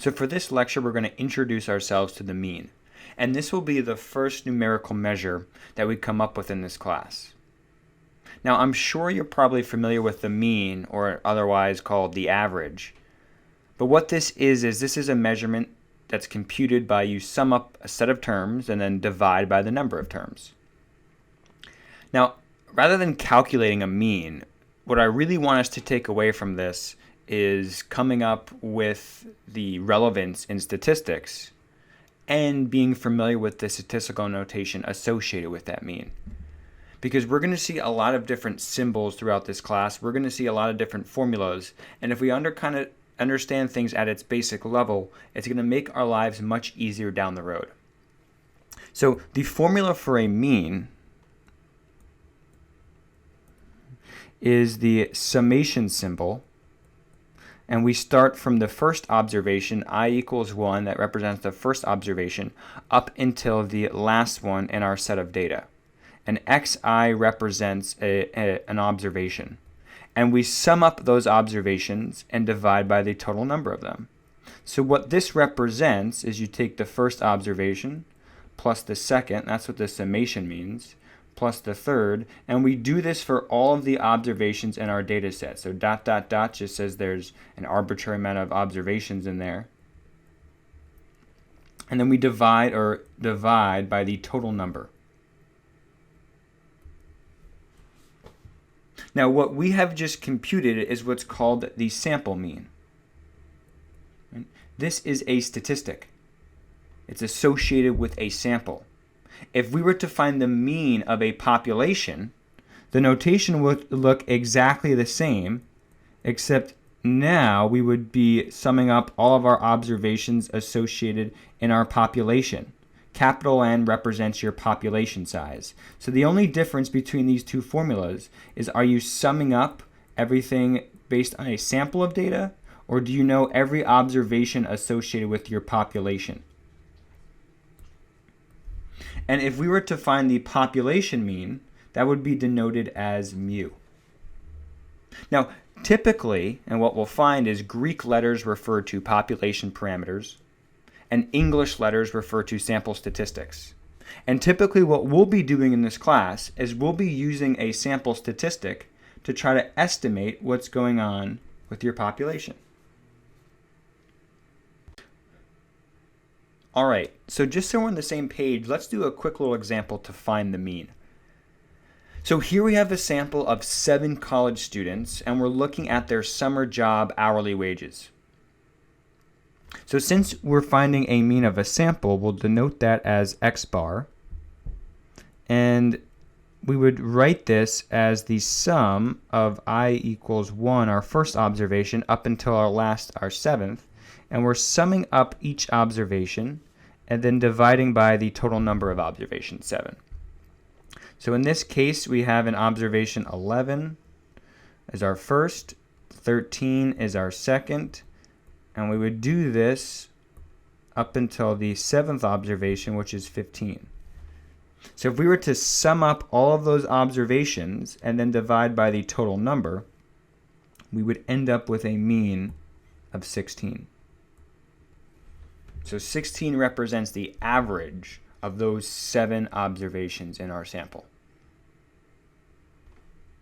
So for this lecture, we're going to introduce ourselves to the mean. And this will be the first numerical measure that we come up with in this class. Now, I'm sure you're probably familiar with the mean, or otherwise called the average. But what this is this is a measurement that's computed by you sum up a set of terms and then divide by the number of terms. Now, rather than calculating a mean, what I really want us to take away from this is coming up with the relevance in statistics and being familiar with the statistical notation associated with that mean. Because we're going to see a lot of different symbols throughout this class. We're going to see a lot of different formulas. And if we understand things at its basic level, it's going to make our lives much easier down the road. So the formula for a mean is the summation symbol. And we start from the first observation, I equals 1, that represents the first observation, up until the last one in our set of data. And xi represents an observation. And we sum up those observations and divide by the total number of them. So what this represents is you take the first observation plus the second, that's what the summation means, plus the third, and we do this for all of the observations in our data set. So ... just says there's an arbitrary amount of observations in there. And then we divide by the total number. Now what we have just computed is what's called the sample mean. This is a statistic. It's associated with a sample. If we were to find the mean of a population, the notation would look exactly the same, except now we would be summing up all of our observations associated in our population. Capital N represents your population size. So the only difference between these two formulas is, are you summing up everything based on a sample of data, or do you know every observation associated with your population? And if we were to find the population mean, that would be denoted as mu. Now, typically, and what we'll find is Greek letters refer to population parameters, and English letters refer to sample statistics. And typically what we'll be doing in this class is we'll be using a sample statistic to try to estimate what's going on with your population. All right, so just so we're on the same page, let's do a quick little example to find the mean. So here we have a sample of 7 college students, and we're looking at their summer job hourly wages. So since we're finding a mean of a sample, we'll denote that as x bar, and we would write this as the sum of I equals 1, our first observation, up until our 7th, and we're summing up each observation and then dividing by the total number of observations, 7. So in this case, we have an observation 11 as our first, 13 is our second, and we would do this up until the 7th observation, which is 15. So if we were to sum up all of those observations and then divide by the total number, we would end up with a mean of 16. So 16 represents the average of those 7 observations in our sample.